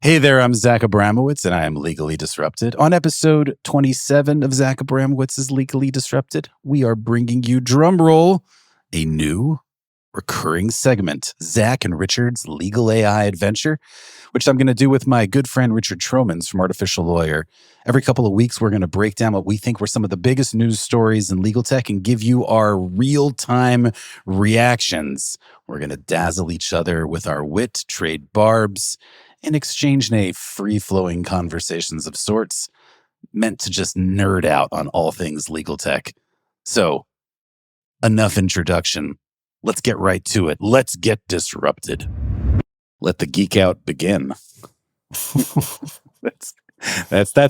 Hey there, I'm Zach Abramowitz, and I am Legally Disrupted. On episode 27 of Zach Abramowitz's Legally Disrupted, we are bringing you, drumroll, a new recurring segment, Zach and Richard's Legal AI Adventure, which I'm going to do with my good friend Richard Tromans from Artificial Lawyer. Every couple of weeks, we're going to break down what we think were some of the biggest news stories in legal tech and give you our real-time reactions. We're going to dazzle each other with our wit, trade barbs, and exchange in a free-flowing conversations of sorts, meant to just nerd out on all things legal tech. So, enough introduction. Let's get right to it. Let's get disrupted. Let the geek out begin. That's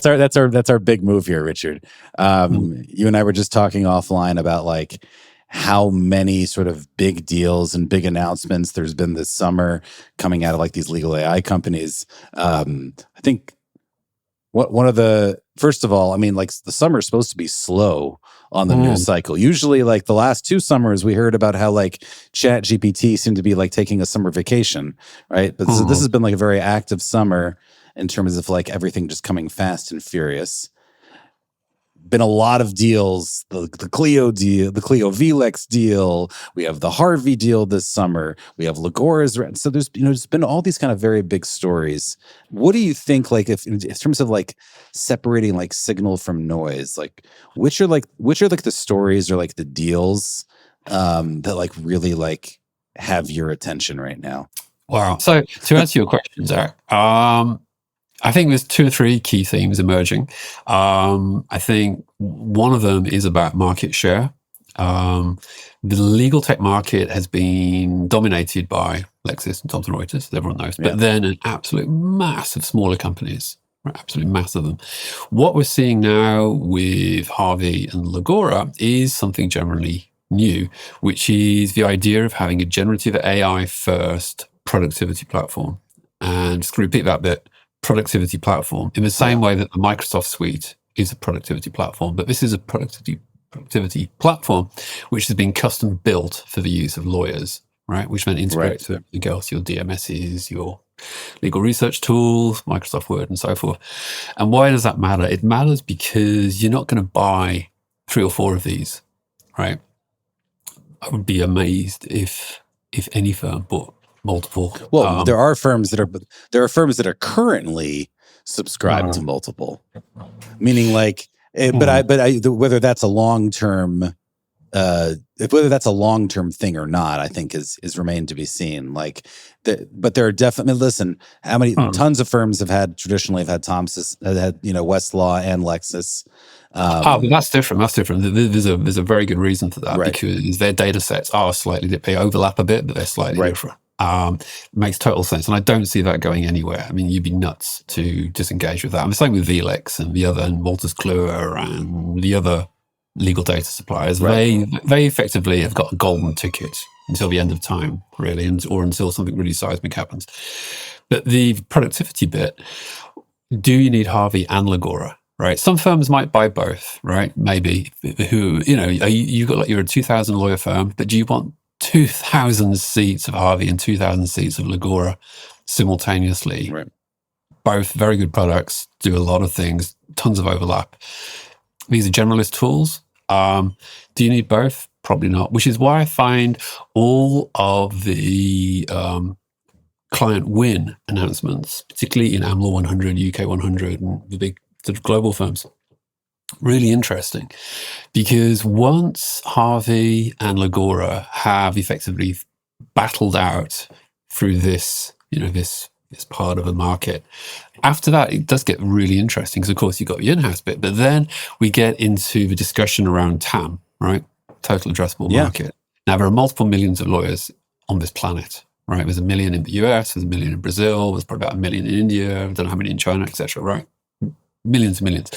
our big move here, Richard. You and I were just talking offline about like how many sort of big deals and big announcements there's been this summer coming out of like these legal AI companies. I think one of the, first of all, I mean, like the summer is supposed to be slow on the news cycle. Usually like the last two summers we heard about how like Chat GPT seemed to be like taking a summer vacation, right? But so this has been like a very active summer in terms of like everything just coming fast and furious. Been a lot of deals, the Cleo deal, the Cleo Vlex deal. We have the Harvey deal this summer. We have Legora's. So there's been all these kind of very big stories. What do you think, like, if in terms of like separating like signal from noise, like which are the stories or like the deals that like really like have your attention right now? Wow. So to answer your question, Zach, I think there's two or three key themes emerging. I think one of them is about market share. The legal tech market has been dominated by Lexis and Thomson Reuters, as everyone knows, but then an absolute mass of smaller companies, right? Absolute mass of them. What we're seeing now with Harvey and Legora is something generally new, which is the idea of having a generative AI first productivity platform. And just to repeat that bit, productivity platform in the same way that the Microsoft suite is a productivity platform, but this is a productivity platform which has been custom built for the use of lawyers, right? Which then integrates with everything else, your DMSs, your legal research tools, Microsoft Word, and so forth. And why does that matter? It matters because you're not going to buy 3 or 4 of these, right? I would be amazed if any firm bought multiple. Well, there are firms that are currently subscribed to multiple, meaning like, whether that's a long term, whether that's a long term thing or not, I think is remained to be seen. Like, but there are definitely, listen, how many tons of firms have traditionally had Westlaw and Lexis. But that's different. That's different. There's a very good reason for that, because their data sets are slightly, they overlap a bit, but they're slightly different. Makes total sense. And I don't see that going anywhere. I mean, you'd be nuts to disengage with that. And the same with Vlex and and Wolters Kluwer and the other legal data suppliers. They effectively have got a golden ticket until the end of time, really, or until something really seismic happens. But the productivity bit, do you need Harvey and Legora? Right. Some firms might buy both, right? Maybe you're a 2,000 lawyer firm, but do you want 2,000 seats of Harvey and 2,000 seats of Legora simultaneously? Right. Both very good products, do a lot of things, tons of overlap. These are generalist tools. Do you need both? Probably not, which is why I find all of the client win announcements, particularly in AmLaw 100, UK 100, and the big sort of global firms, really interesting, because once Harvey and Legora have effectively battled out through this part of the market, after that it does get really interesting, because of course you've got the in-house bit, but then we get into the discussion around TAM, right? Total addressable market. Now there are multiple millions of lawyers on this planet, right? There's 1 million in the US, there's 1 million in Brazil, there's probably about 1 million in India, I don't know how many in China, etc., right? Millions and millions.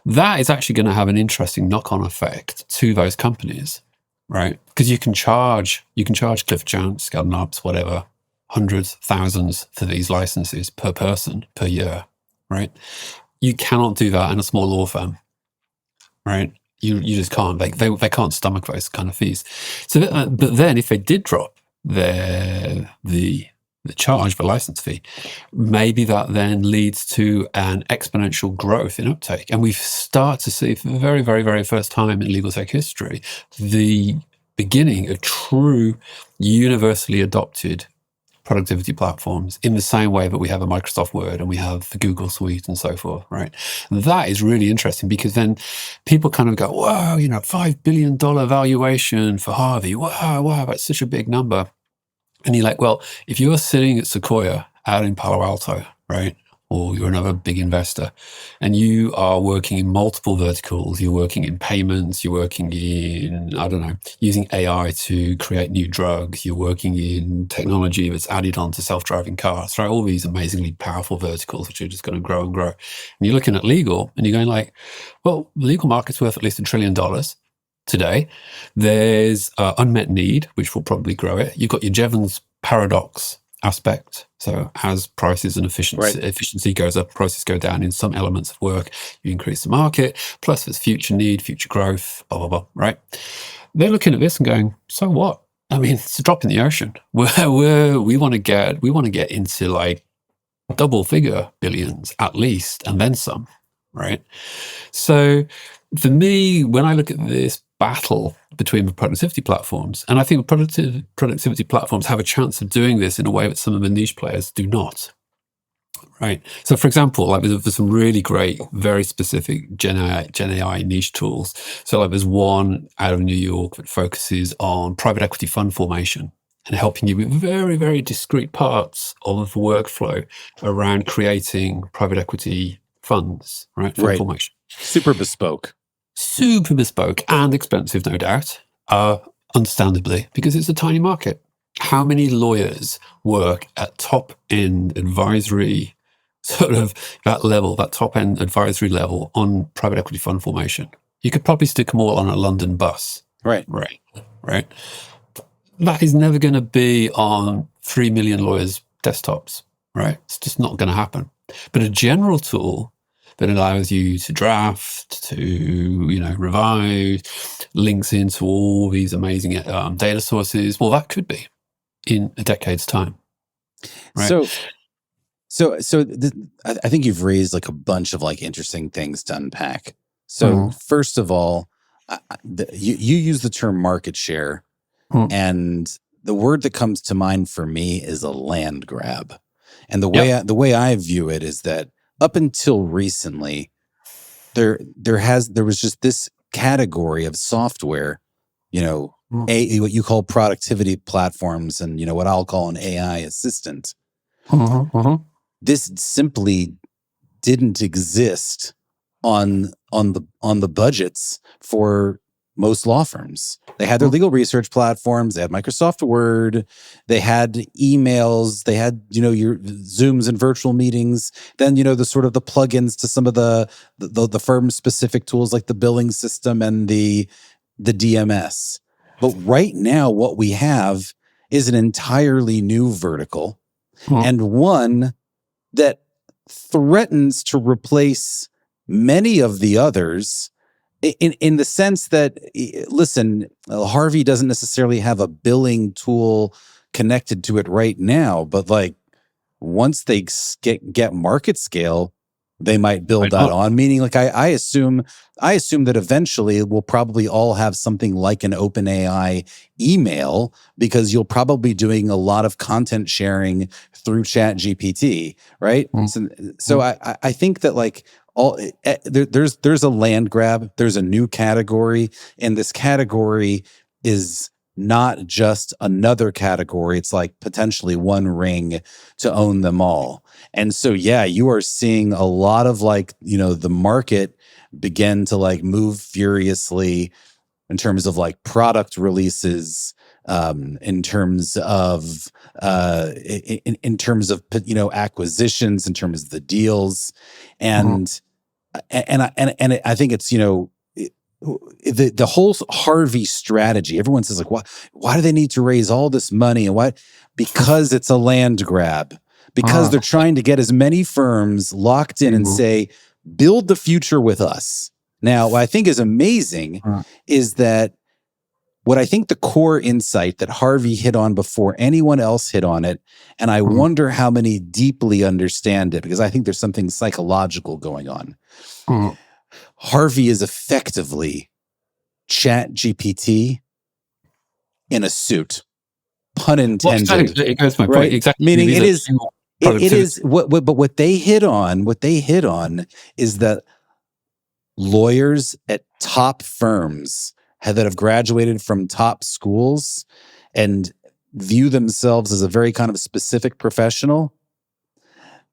That is actually going to have an interesting knock-on effect to those companies, right? Because you can charge Cliff Chance, Skadden Arps, whatever, hundreds, thousands for these licenses per person per year, right? You cannot do that in a small law firm, right? You just can't. They can't stomach those kind of fees. So, but then if they did drop the charge the license fee, maybe that then leads to an exponential growth in uptake. And we start to see for the very, very, very first time in legal tech history, the beginning of true universally adopted productivity platforms in the same way that we have a Microsoft Word and we have the Google Suite and so forth, right? And that is really interesting because then people kind of go, wow, $5 billion valuation for Harvey. Wow, that's such a big number. And you're like, well, if you're sitting at Sequoia out in Palo Alto, right, or you're another big investor, and you are working in multiple verticals, you're working in payments, you're working in, I don't know, using AI to create new drugs, you're working in technology that's added on to self-driving cars, right, all these amazingly powerful verticals which are just going to grow and grow. And you're looking at legal, and you're going like, well, the legal market's worth at least $1 trillion. Today, there's unmet need, which will probably grow it. You've got your Jevons paradox aspect. So as prices and efficiency goes up, prices go down in some elements of work, you increase the market, plus there's future need, future growth, blah, blah, blah, right? They're looking at this and going, so what? I mean, it's a drop in the ocean. We want to get into like double figure billions at least, and then some, right? So for me, when I look at this battle between the productivity platforms, and I think productivity platforms have a chance of doing this in a way that some of the niche players do not, right? So for example, like there's some really great, very specific Gen AI niche tools. So like there's one out of New York that focuses on private equity fund formation and helping you with very, very discrete parts of the workflow around creating private equity funds, right? Fund formation. Super bespoke And expensive, no doubt, understandably, because it's a tiny market. How many lawyers work at top-end advisory, sort of that level, that top-end advisory level on private equity fund formation? You could probably stick them all on a London bus. Right. That is never going to be on 3 million lawyers' desktops, right? It's just not going to happen. But a general tool that allows you to draft, to revise, links into all these amazing data sources. Well, that could be in a decade's time. Right? So I think you've raised like a bunch of like interesting things to unpack. So first of all, you use the term market share, and the word that comes to mind for me is a land grab. And the way I view it is that up until recently, there was just this category of software, what you call productivity platforms, and what I'll call an AI assistant. This simply didn't exist on the budgets for most law firms. They had their legal research platforms, they had Microsoft Word, they had emails, they had, your Zooms and virtual meetings, then, the sort of the plugins to some of the firm specific tools like the billing system and the DMS. But right now, what we have is an entirely new vertical and one that threatens to replace many of the others in the sense that, listen, Harvey doesn't necessarily have a billing tool connected to it right now, but like once they get market scale, they might build that on. Meaning, like I assume that eventually we'll probably all have something like an OpenAI email because you'll probably be doing a lot of content sharing through ChatGPT, right? So I think that like there's a land grab, there's a new category, and this category is not just another category. It's like potentially one ring to own them all. And so, you are seeing a lot of like, the market begin to like move furiously in terms of like product releases, in terms of acquisitions, in terms of the deals, and I think it's the whole Harvey strategy. Everyone says like, why do they need to raise all this money? And why? Because it's a land grab. Because they're trying to get as many firms locked in and say, build the future with us. Now, what I think is amazing is that what I think the core insight that Harvey hit on before anyone else hit on it, and I wonder how many deeply understand it, because I think there's something psychological going on. Harvey is effectively ChatGPT in a suit, pun intended. Well, exactly. It goes to my point. Right? Exactly. Meaning it is what they hit on is that lawyers at top firms that have graduated from top schools and view themselves as a very kind of specific professional,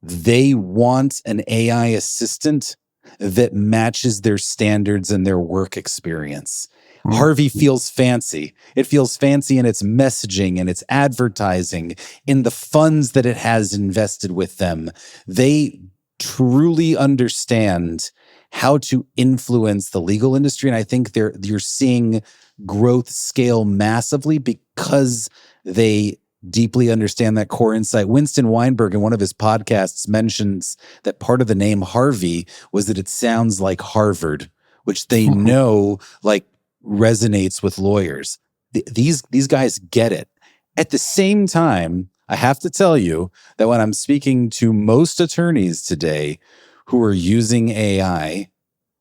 they want an AI assistant that matches their standards and their work experience. Harvey feels fancy. It feels fancy in its messaging and its advertising, in the funds that it has invested with them. They truly understand how to influence the legal industry. And I think you're seeing growth scale massively because they deeply understand that core insight. Winston Weinberg in one of his podcasts mentions that part of the name Harvey was that it sounds like Harvard, which they know like resonates with lawyers. These guys get it. At the same time, I have to tell you that when I'm speaking to most attorneys today who are using AI,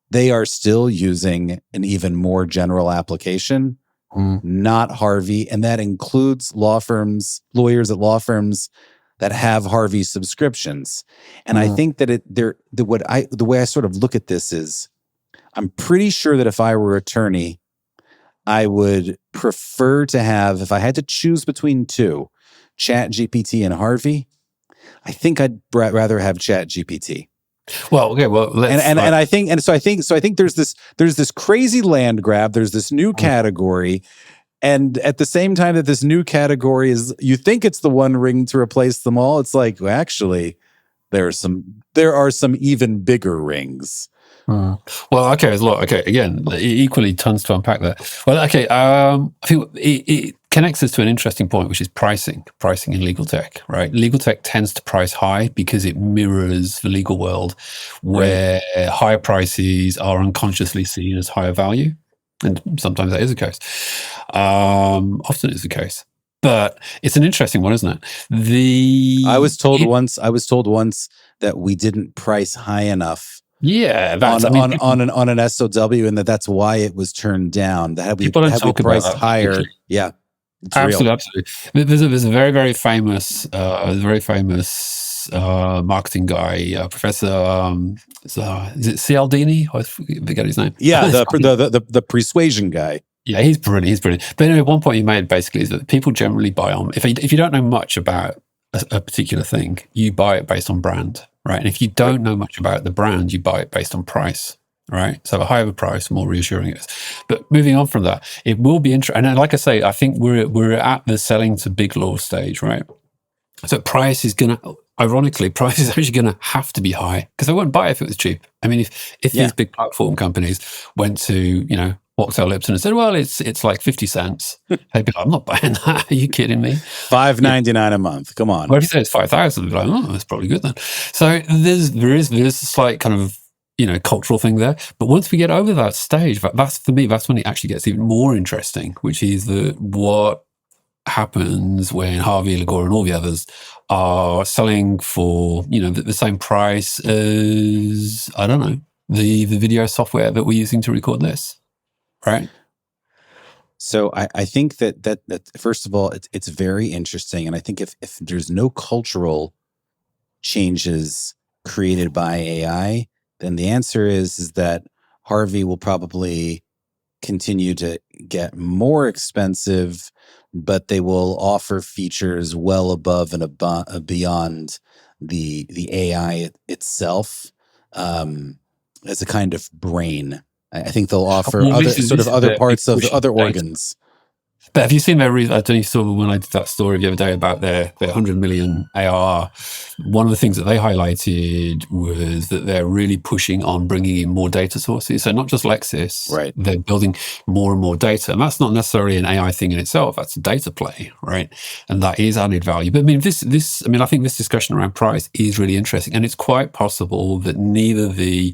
they are still using an even more general application, not Harvey. And that includes lawyers at law firms that have Harvey subscriptions. And I think that the way I sort of look at this is, I'm pretty sure that if I were an attorney, I would prefer to have, if I had to choose between two, ChatGPT and Harvey, I think I'd rather have ChatGPT. Well, okay. Well, let's I think there's this crazy land grab. There's this new category, and at the same time that this new category is, you think it's the one ring to replace them all. It's like, well, actually, there are some even bigger rings. Well, okay, look, okay, again, equally tons to unpack there. Well, okay, I think it connects us to an interesting point, which is pricing in legal tech, right? Legal tech tends to price high because it mirrors the legal world, where higher prices are unconsciously seen as higher value. And sometimes that is the case. Often it's the case. But it's an interesting one, isn't it? I was told once that we didn't price high enough. Yeah, on an SOW, and that's why it was turned down. That we priced higher. Yeah, absolutely. There's a very famous marketing guy, Professor. Is it Cialdini? I forget his name. Yeah, the persuasion guy. Yeah, he's brilliant. But anyway, one point you made basically is that people generally buy on. If you don't know much about a particular thing, you buy it based on brand. Right. And if you don't know much about the brand, you buy it based on price. Right. So the higher the price, the more reassuring it is. But moving on from that, it will be interesting. And like I say, I think we're at the selling to big law stage, right? So price is actually going to have to be high, because I wouldn't buy it if it was cheap. I mean, if these big platform companies went to, Wachtell Lipton and said, well, it's like 50 cents. They'd be like, I'm not buying that. Are you kidding me? $5.99 a month. Come on. Well, if you say it's 5,000, they'd be like, oh, that's probably good then. So there is a slight kind of, cultural thing there. But once we get over that stage, that's when it actually gets even more interesting, which is what happens when Harvey, Legora, and all the others are selling for, the same price as, I don't know, the video software that we're using to record this. Right. So I think that first of all, it's very interesting. And I think if there's no cultural changes created by AI, then the answer is that Harvey will probably continue to get more expensive, but they will offer features well above and beyond the AI itself as a kind of brain. I think they'll offer other parts of other organs. But have you seen I don't know if you saw when I did that story the other day about their 100 million ARR. One of the things that they highlighted was that they're really pushing on bringing in more data sources. So not just Lexis, right? They're building more and more data. And that's not necessarily an AI thing in itself. That's a data play, right? And that is added value. But I mean, I think this discussion around price is really interesting. And it's quite possible that neither the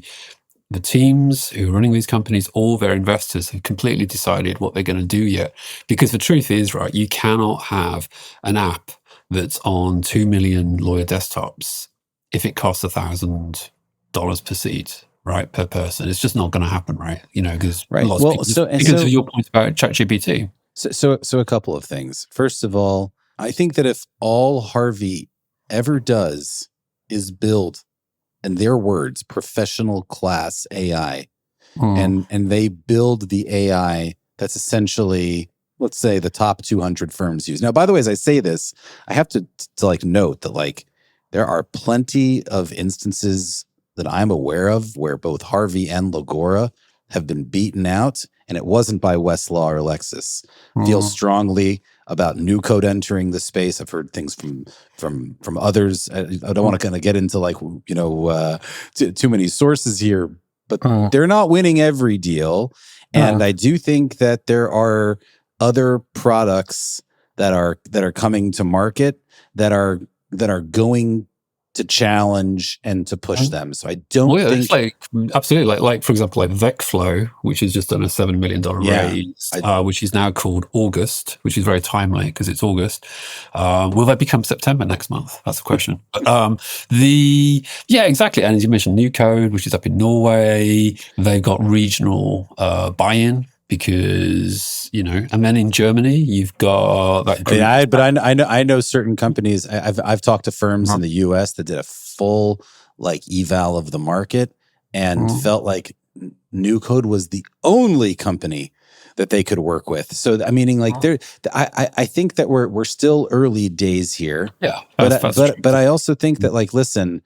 the teams who are running these companies, all their investors have completely decided what they're going to do yet. Because the truth is, right, you cannot have an app that's on 2 million lawyer desktops if it costs $1,000 per seat, right, per person. It's just not going to happen, right? Because lots of people, because of your point about ChatGPT. So a couple of things. First of all, I think that if all Harvey ever does is build, in their words, professional class AI, and they build the AI that's essentially, let's say, the top 200 firms use. Now, by the way, as I say this, I have to note that there are plenty of instances that I'm aware of where both Harvey and Legora have been beaten out, and it wasn't by Westlaw or Lexis. Feel strongly about new code entering the space. I've heard things from others. I don't want to kind of get into too many sources here, but they're not winning every deal. And I do think that there are other products that are coming to market that are going to challenge and to push them. So I don't think it's absolutely like for example, like Vecflow, which has just done a $7 million raise, which is now called August, which is very timely because it's August. Will that become September next month? That's the question. But exactly. And as you mentioned, New Code, which is up in Norway, they've got regional buy-in. Because and then in Germany you've got that group. I know certain companies. I've talked to firms in the U.S. that did a full eval of the market and felt like New Code was the only company that they could work with. So I think that we're still early days here. Yeah, but I also think that listen.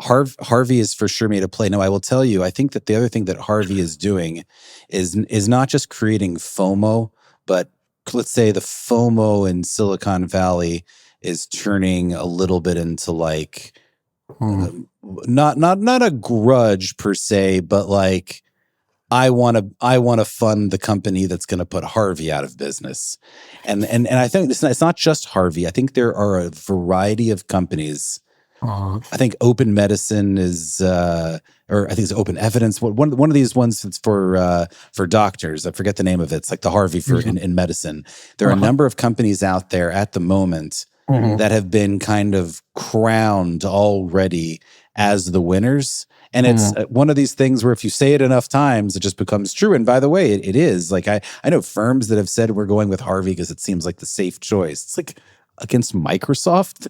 Harvey is for sure made a play. Now, I will tell you, I think that the other thing that Harvey is doing is not just creating FOMO, but let's say the FOMO in Silicon Valley is turning a little bit into not a grudge per se, but I want to fund the company that's going to put Harvey out of business. And I think it's not just Harvey. I think there are a variety of companies. I think Open Medicine is, or I think it's Open Evidence. One of these ones that's for doctors. I forget the name of it. It's like the Harvey for in medicine. There are a number of companies out there at the moment that have been kind of crowned already as the winners. And it's one of these things where if you say it enough times, it just becomes true. And by the way, it is. I know firms that have said we're going with Harvey because it seems like the safe choice. It's against Microsoft,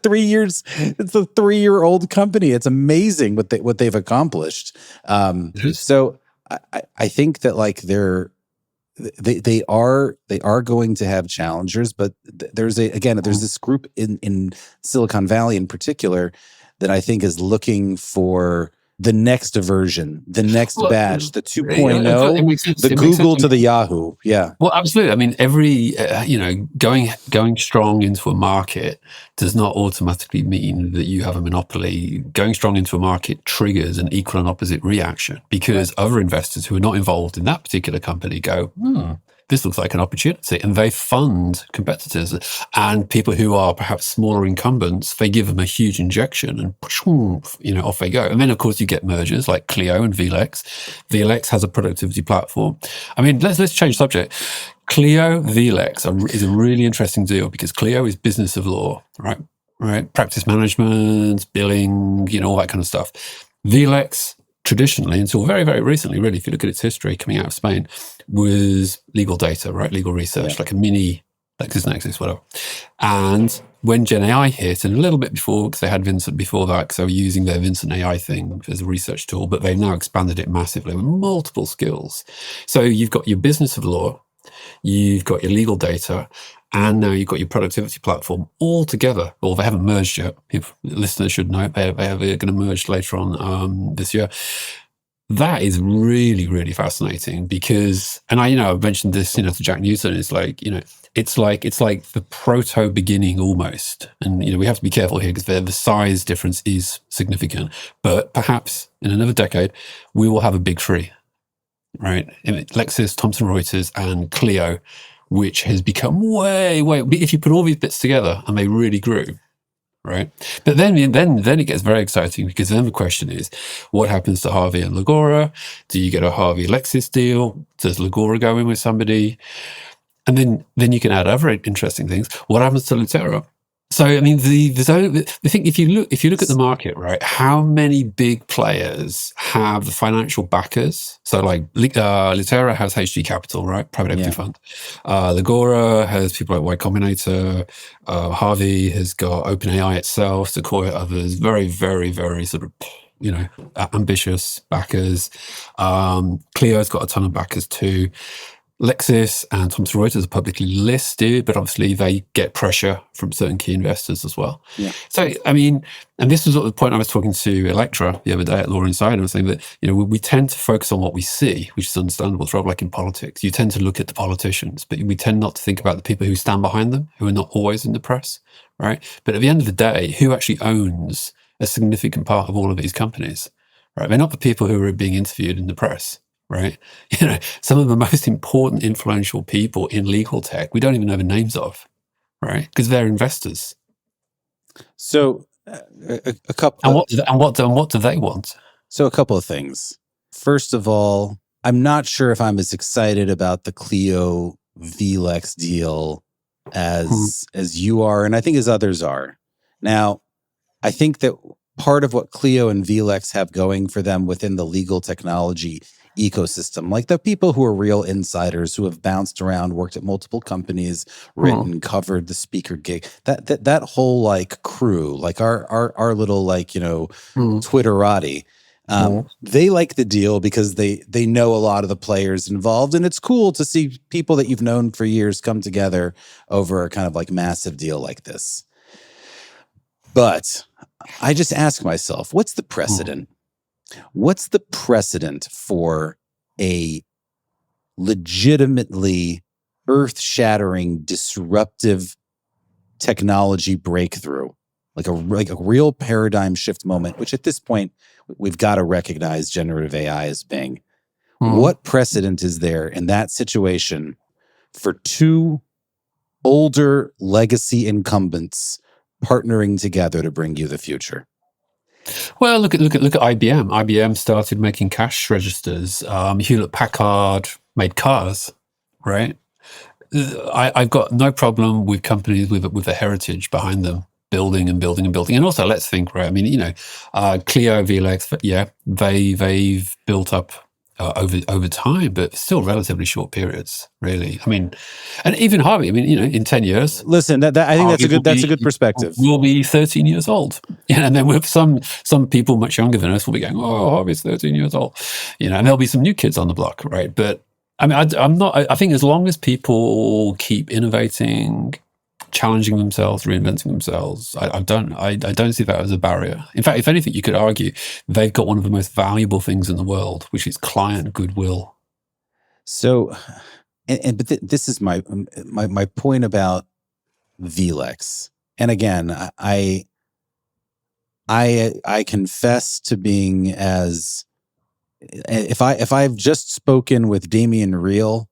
3 years. It's a 3-year-old company. It's amazing what they've accomplished. So I think that they are going to have challengers, but there's this group in Silicon Valley in particular that I think is looking for the next version, the next batch, the 2.0, the Google to the Yahoo. Yeah. Well, absolutely. I mean, every, going strong into a market does not automatically mean that you have a monopoly. Going strong into a market triggers an equal and opposite reaction because other investors who are not involved in that particular company go, this looks like an opportunity. And they fund competitors and people who are perhaps smaller incumbents, they give them a huge injection and off they go. And then, of course, you get mergers like Cleo and Vlex. Vlex has a productivity platform. I mean, let's change subject. Cleo, Vlex is a really interesting deal because Cleo is business of law, right? Practice management, billing, all that kind of stuff. Vlex, traditionally, until very, very recently, really, if you look at its history coming out of Spain, was legal data, right? Legal research, like a mini LexisNexis, whatever. And when Gen AI hit, and a little bit before, because they had Vincent before that, because they were using their Vincent AI thing as a research tool, but they've now expanded it massively with multiple skills. So you've got your business of law, you've got your legal data, and now you've got your productivity platform all together. Well, they haven't merged yet. If listeners should know, they're going to merge later on this year. That is really, really fascinating because, and I mentioned this, to Jack Newton. It's like the proto beginning almost, and we have to be careful here because the size difference is significant. But perhaps in another decade, we will have a big three, right? Lexis, Thomson Reuters, and Cleo, which has become way. If you put all these bits together and they really grew, right? But then it gets very exciting, because then the question is, what happens to Harvey and Legora? Do you get a Harvey Lexis deal? Does Legora go in with somebody? And then you can add other interesting things. What happens to Litera? So I mean, the thing, if you look at the market, right, how many big players have the financial backers? So like Litera has HG Capital, right, private equity fund. Legora has people like Y Combinator. Harvey has got OpenAI itself, Sequoia, others, very, very, very sort of, ambitious backers. Cleo's got a ton of backers too. Lexis and Thomson Reuters are publicly listed, but obviously they get pressure from certain key investors as well. Yeah. So, I mean, and this was the point I was talking to Electra the other day at Law Insider. I was saying that, we tend to focus on what we see, which is understandable. It's rather like in politics. You tend to look at the politicians, but we tend not to think about the people who stand behind them, who are not always in the press, right? But at the end of the day, who actually owns a significant part of all of these companies, right? They're not the people who are being interviewed in the press. Right. Some of the most important, influential people in legal tech, we don't even know the names of, right? Because they're investors. So a couple. And what do they want? So a couple of things. First of all, I'm not sure if I'm as excited about the Cleo Vlex deal as you are, and I think as others are. Now, I think that part of what Cleo and Vlex have going for them within the legal technology ecosystem, like the people who are real insiders who have bounced around, worked at multiple companies, written, covered the speaker gig, that whole like crew, like our little Twitterati, they like the deal because they know a lot of the players involved, and it's cool to see people that you've known for years come together over a kind of like massive deal like this. But I just ask myself, what's the precedent? What's the precedent for a legitimately earth-shattering, disruptive technology breakthrough, like a real paradigm shift moment, which at this point we've got to recognize generative AI as being? What precedent is there in that situation for two older legacy incumbents partnering together to bring you the future? Well, look at IBM. IBM started making cash registers. Hewlett Packard made cars, right? I've got no problem with companies with a heritage behind them, building and building and building. And also, let's think, right? I mean, Cleo, Vlex, they've built up over time, but still relatively short periods, really. I mean, and even Harvey, I mean, in 10 years. Listen, I think that's a good perspective. We'll be 13 years old. And then with some people much younger than us will be going, oh, Harvey's 13 years old. And there'll be some new kids on the block, right? But I mean, I think as long as people keep innovating, challenging themselves, reinventing themselves, I don't see that as a barrier. In fact, if anything, you could argue they've got one of the most valuable things in the world, which is client goodwill. So, but this is my point about Vlex. And again, I confess to being as, if I've just spoken with Damian Reel,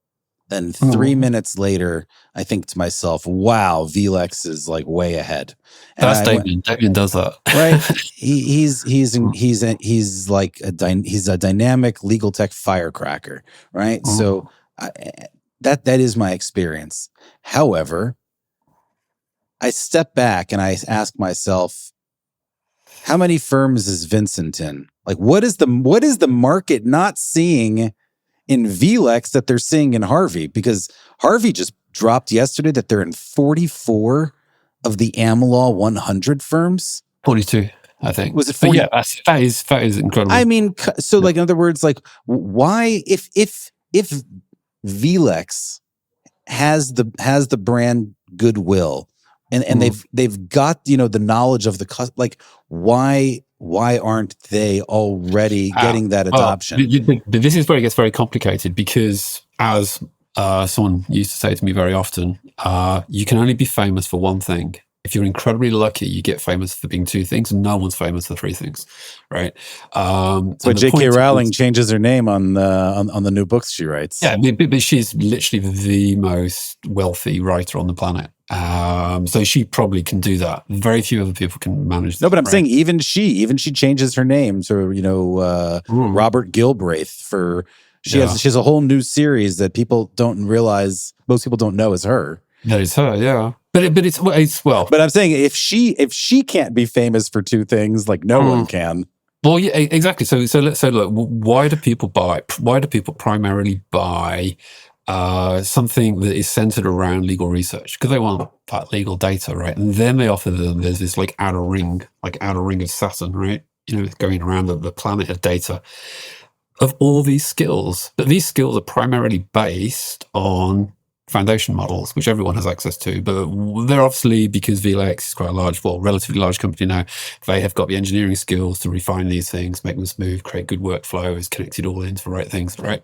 then 3 minutes later, I think to myself, wow, Vlex is like way ahead. And that's Damian. Damian does that. Right. He's a dynamic legal tech firecracker. Right. So that is my experience. However, I step back and I ask myself, how many firms is Vincent in? Like, what is the market not seeing in Vlex that they're seeing in Harvey? Because Harvey just dropped yesterday that they're in 44 of the AmLaw 100 firms. 42, I think. Was it 40? Yeah, that is incredible. I mean, so like, in other words, like, why, if Vlex has the brand goodwill and they've got, the knowledge of the, like, why aren't they already getting that adoption? This is where it gets very complicated, because as someone used to say to me very often, you can only be famous for one thing. If you're incredibly lucky, you get famous for being two things, and no one's famous for three things, right? So J.K. Rowling changes her name on the new books she writes. Yeah, but she's literally the most wealthy writer on the planet. So she probably can do that. Very few other people can manage that. No, but I'm saying even she changes her name to, Robert Gilbraith for, she has a whole new series that people don't realize, most people don't know is her. That is her, yeah. But it's But I'm saying if she can't be famous for two things, like no one can. Well, yeah, exactly. So let's say, look, why do people primarily buy something that is centered around legal research? Because they want that legal data, right? And then they offer them, there's this like outer ring of Saturn, right? Going around the planet of data of all these skills. But these skills are primarily based on foundation models, which everyone has access to, but they're obviously, because Vlex is quite a relatively large company now, they have got the engineering skills to refine these things, make them smooth, create good workflows, connect it all into the right things, right?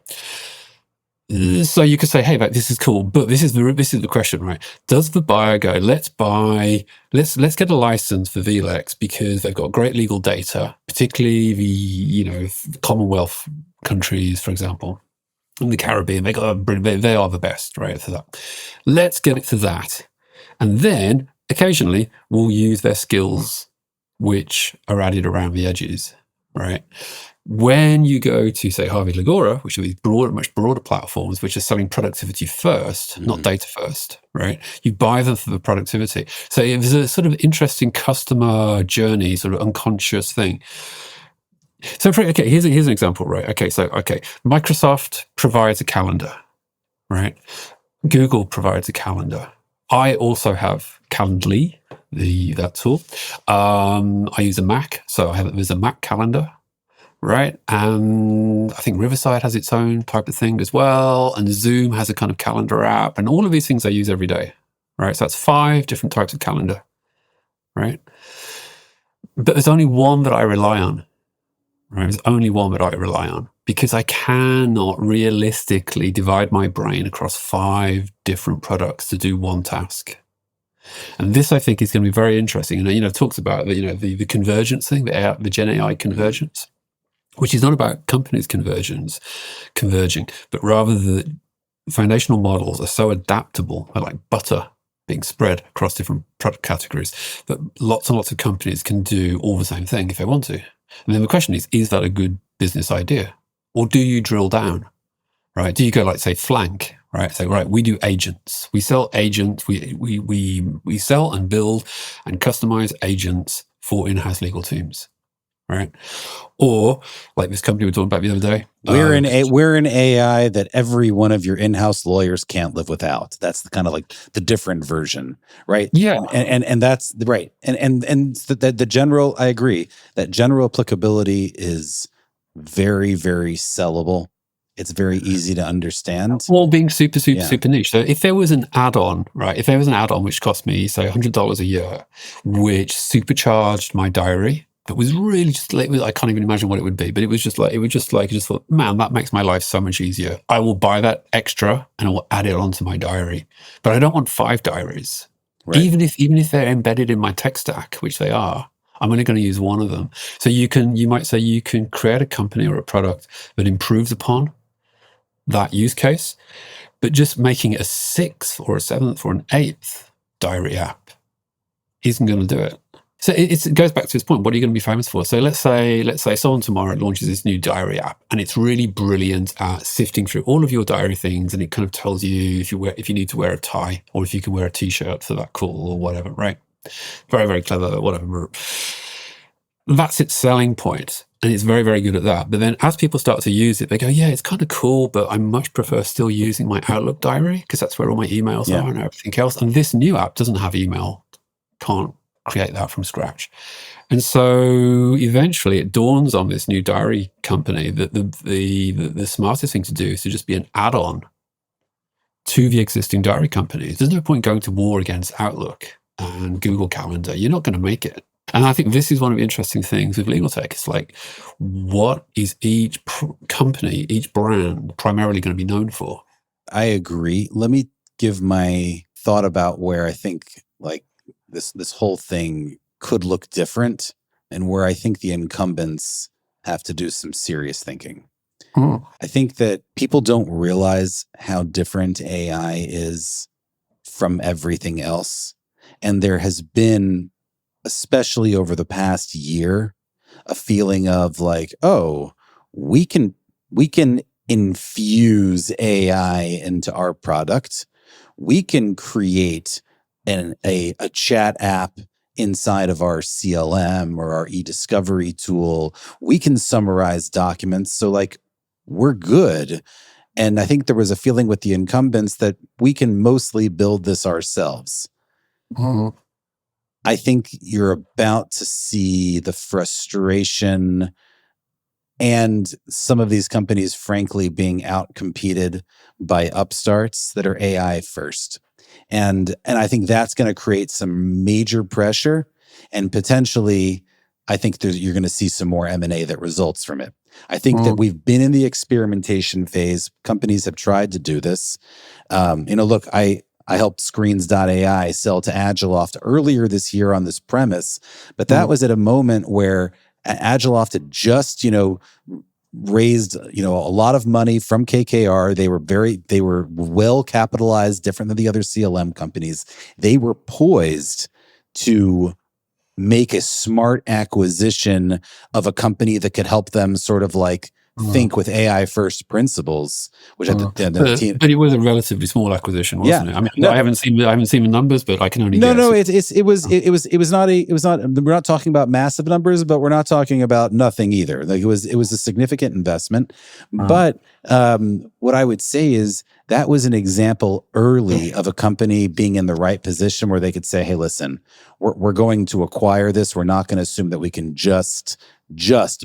So you could say, hey, this is cool, but this is the question, right? Does the buyer go, let's get a license for Vlex because they've got great legal data, particularly the Commonwealth countries, for example, in the Caribbean, they are the best, right, for that. Let's get it to that. And then occasionally we'll use their skills, which are added around the edges, right? When you go to, say, Harvey and Legora, which are these much broader platforms, which are selling productivity first, not data first, right? You buy them for the productivity. So it was a sort of interesting customer journey, sort of unconscious thing. So, here's an example, right? Okay, Microsoft provides a calendar, right? Google provides a calendar. I also have Calendly, that tool. I use a Mac, so there's a Mac calendar, right? And I think Riverside has its own type of thing as well, and Zoom has a kind of calendar app, and all of these things I use every day, right? So that's 5 different types of calendar, right? But there's only one that I rely on. Right, there's only one that I rely on because I cannot realistically divide my brain across 5 different products to do one task. And this, I think, is going to be very interesting. And it talks about the convergence thing, the Gen AI convergence, which is not about companies converging, but rather the foundational models are so adaptable, they're like butter being spread across different product categories, that lots and lots of companies can do all the same thing if they want to. And then the question is that a good business idea? Or do you drill down, right? Do you go like, say, flank, right? So, right, we do agents. We sell agents. We sell and build and customize agents for in-house legal teams, right? Or like this company we were talking about the other day. We're an AI that every one of your in-house lawyers can't live without. That's the kind of like the different version, right? Yeah, and that's right. And the general, I agree that general applicability is very, very sellable. It's very easy to understand. Well, being super niche. So if there was an add-on, right? If there was an add-on which cost me, say, $100 a year, which supercharged my diary, that was really just like, I can't even imagine what it would be, but I just thought, man, that makes my life so much easier. I will buy that extra and I will add it onto my diary. But I don't want 5 diaries. Right. Even if they're embedded in my tech stack, which they are, I'm only going to use one of them. So you might say you can create a company or a product that improves upon that use case, but just making it a 6th or a 7th or an 8th diary app isn't going to do it. So it goes back to this point. What are you going to be famous for? So let's say someone tomorrow launches this new diary app, and it's really brilliant at sifting through all of your diary things, and it kind of tells you if you need to wear a tie or if you can wear a t-shirt for that call or whatever, right? Very, very clever, whatever. That's its selling point, and it's very, very good at that. But then as people start to use it, they go, yeah, it's kind of cool, but I much prefer still using my Outlook diary because that's where all my emails are and everything else. And this new app doesn't have email, can't create that from scratch. And so eventually it dawns on this new diary company that the smartest thing to do is to just be an add-on to the existing diary companies. There's no point going to war against Outlook and Google Calendar. You're not going to make it. And I think this is one of the interesting things with legal tech. It's like, what is each company, each brand primarily going to be known for? I agree. Let me give my thought about where I think like this whole thing could look different and where I think the incumbents have to do some serious thinking. I think that people don't realize how different AI is from everything else. And there has been, especially over the past year, a feeling of like, oh, we can infuse AI into our product. We can create a chat app inside of our CLM or our e-discovery tool. We can summarize documents. So like, we're good. And I think there was a feeling with the incumbents that we can mostly build this ourselves. Mhm. I think you're about to see the frustration and some of these companies, frankly, being outcompeted by upstarts that are AI first. And I think that's going to create some major pressure, and potentially, I think you're going to see some more M&A that results from it. I think that we've been in the experimentation phase. Companies have tried to do this. Look, I helped Screens.ai sell to Agiloft earlier this year on this premise, but that was at a moment where Agiloft had just, raised, a lot of money from KKR. They were well capitalized, different than the other CLM companies. They were poised to make a smart acquisition of a company that could help them sort of like think with AI first principles, which at the team. But it was a relatively small acquisition, wasn't it? I mean, No, I haven't seen the numbers, but I can only no, guess. it was not. We're not talking about massive numbers, but we're not talking about nothing either. Like it was a significant investment. But what I would say is that was an example early of a company being in the right position where they could say, "Hey, listen, we're going to acquire this. We're not going to assume that we can just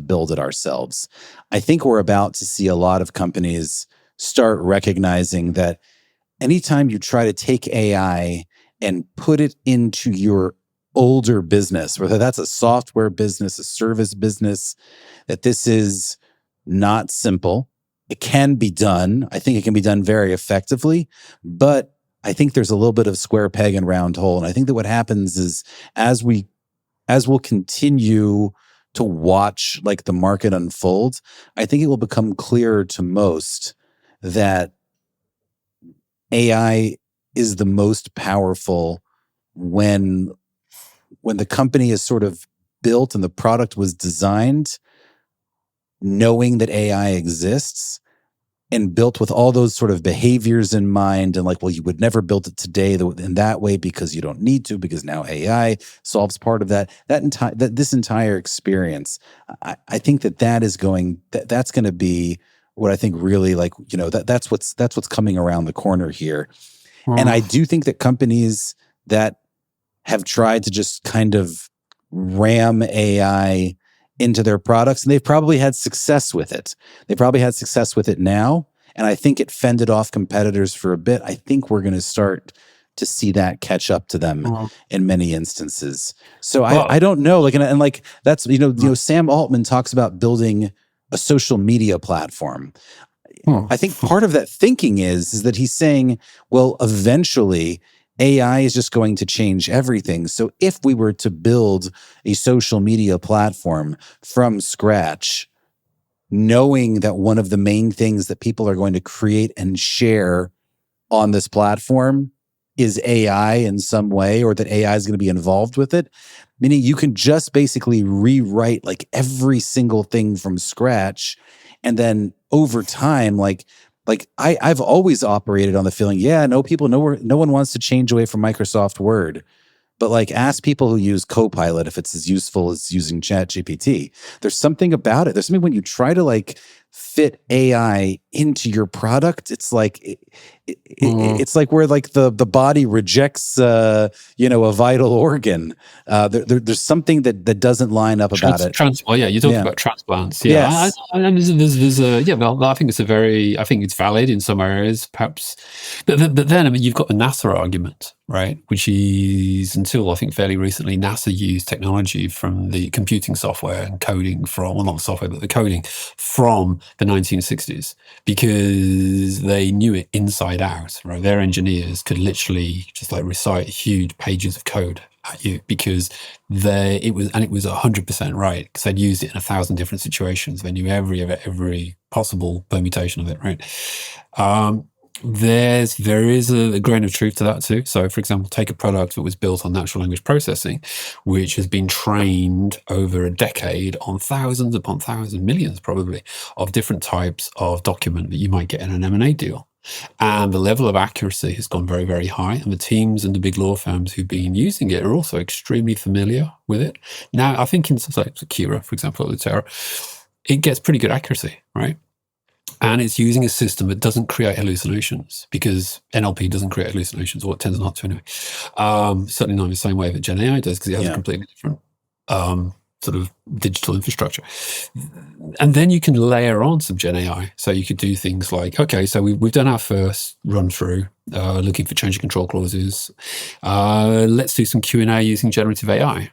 build it ourselves." I think we're about to see a lot of companies start recognizing that anytime you try to take AI and put it into your older business, whether that's a software business, a service business, that this is not simple. It can be done. I think it can be done very effectively, but I think there's a little bit of square peg and round hole. And I think that what happens is as we'll continue to watch like the market unfold, I think it will become clearer to most that AI is the most powerful when the company is sort of built and the product was designed knowing that AI exists and built with all those sort of behaviors in mind, and like, well, you would never build it today in that way because you don't need to, because now AI solves part of that this entire experience. I think that's going to be what I think really, like, that's what's coming around the corner here. And I do think that companies that have tried to just kind of ram AI into their products, and they've probably had success with it. They probably had success with it now, and I think it fended off competitors for a bit. I think we're going to start to see that catch up to them in many instances. So I don't know, like, and like that's Sam Altman talks about building a social media platform. I think part of that thinking is that he's saying, well, eventually AI is just going to change everything. So if we were to build a social media platform from scratch, knowing that one of the main things that people are going to create and share on this platform is AI in some way, or that AI is going to be involved with it, meaning you can just basically rewrite like every single thing from scratch. And then over time, like I've always operated on the feeling, no one wants to change away from Microsoft Word. But like, ask people who use Copilot if it's as useful as using ChatGPT. There's something about it. There's something when you try to like fit AI into your product, it's like it's like where like the body rejects a vital organ. There's something that doesn't line up about it. You're talking about transplants. Yeah, yes. I think I think it's valid in some areas, perhaps. But then, I mean, you've got the NASA argument, right? Which is, until I think fairly recently, NASA used technology from the computing software and coding from, well, not the software, but the coding from the 1960s, because they knew it inside out, right? Their engineers could literally just like recite huge pages of code at you because it was 100% right, because they'd used it in 1,000 different situations. They knew every possible permutation of it, right? There is a grain of truth to that too. So, for example, take a product that was built on natural language processing, which has been trained over a decade on thousands upon thousands, millions probably, of different types of document that you might get in an M&A deal. And the level of accuracy has gone very, very high. And the teams and the big law firms who've been using it are also extremely familiar with it. Now, I think in something like Kira, for example, or Terra, it gets pretty good accuracy, right? And it's using a system that doesn't create hallucinations, because NLP doesn't create hallucinations, or it tends not to anyway. Certainly not in the same way that Gen AI does, because it has a completely different sort of digital infrastructure. And then you can layer on some Gen AI. So you could do things like, okay, so we've done our first run through, looking for change of control clauses. Let's do some Q&A using generative AI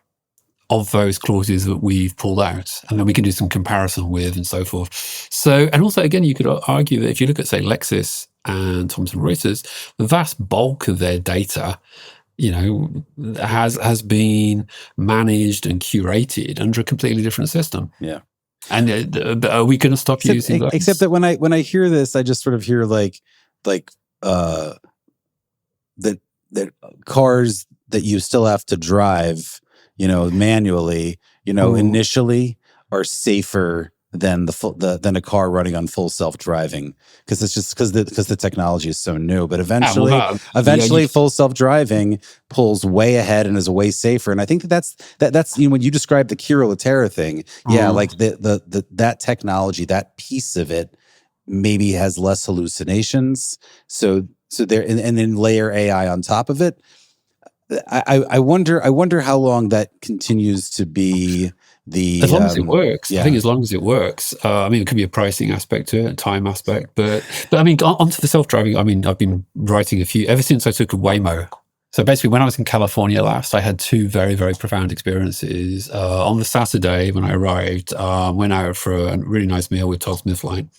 of those clauses that we've pulled out, and then we can do some comparison with and so forth. So, and also, again, you could argue that if you look at, say, Lexis and Thomson Reuters, the vast bulk of their data, has been managed and curated under a completely different system. Yeah. And are we going to stop using those? Except that when I hear this, I just sort of hear like that cars that you still have to drive, manually, initially are safer than than a car running on full self-driving, because it's just because the technology is so new. But eventually, full self-driving pulls way ahead and is way safer. And I think that's when you describe the Kira Latera thing, like that technology, that piece of it maybe has less hallucinations. So there, and then layer AI on top of it. I wonder how long that continues to be as long as it works. I think as long as it works. It could be a pricing aspect to it, a time aspect, but onto the self-driving. I've been writing ever since I took a Waymo. So basically, when I was in California last, I had two very, very profound experiences. On the Saturday when I arrived, went out for a really nice meal with Todd Smithline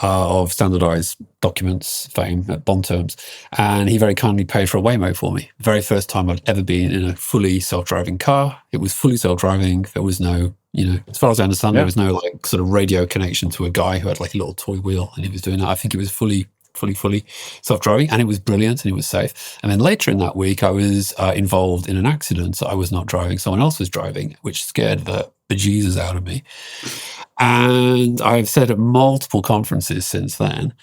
of standardized documents fame at Bond Terms, and he very kindly paid for a Waymo for me. Very first time I'd ever been in a fully self-driving car. It was fully self-driving. There was no, as far as I understand, there was no like sort of radio connection to a guy who had like a little toy wheel, and he was doing that. I think it was fully self-driving, and it was brilliant and it was safe. And then later in that week, I was involved in an accident. So I was not driving, someone else was driving, which scared the bejesus out of me. And I've said at multiple conferences since then,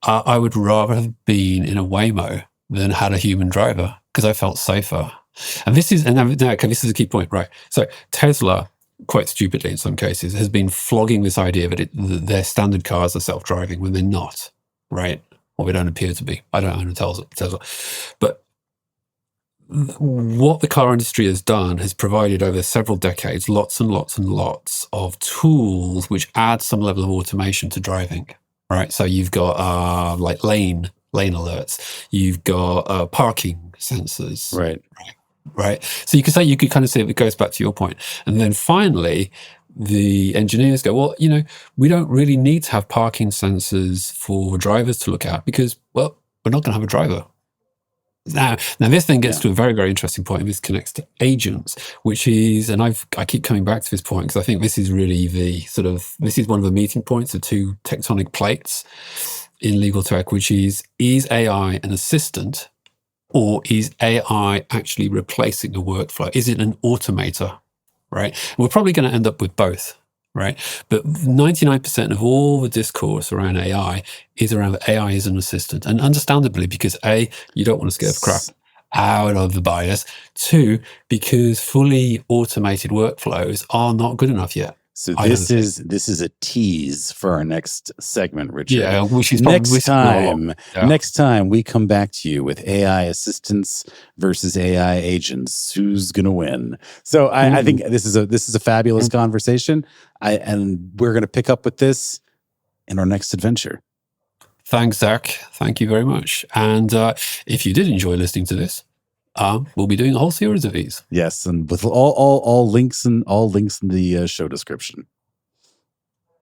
I would rather have been in a Waymo than had a human driver, because I felt safer. And this is a key point, right? So Tesla, quite stupidly in some cases, has been flogging this idea that their standard cars are self-driving when they're not, right? Or they don't appear to be. I don't own a Tesla. But what the car industry has done has provided over several decades lots and lots and lots of tools which add some level of automation to driving, right? So you've got like lane alerts. You've got parking sensors. Right. So you could kind of say it goes back to your point. And then finally, the engineers go, well, we don't really need to have parking sensors for drivers to look at, because, well, we're not going to have a driver. Now this thing gets to a very, very interesting point, and this connects to agents, which is, and I keep coming back to this point because I think this is really this is one of the meeting points of two tectonic plates in legal tech, which is AI an assistant, or is AI actually replacing the workflow? Is it an automator, right? We're probably going to end up with both, right? But 99% of all the discourse around AI is around that AI is an assistant. And understandably, because A, you don't want to scare the crap out of the buyers. Two, because fully automated workflows are not good enough yet. So this is a tease for our next segment, Richard. Yeah, which is next time we come back to you with AI assistants versus AI agents. Who's gonna win? So I think this is a fabulous conversation. And we're gonna pick up with this in our next adventure. Thanks, Zach. Thank you very much. And if you did enjoy listening to this, we'll be doing a whole series of these. Yes, and with all links in the show description.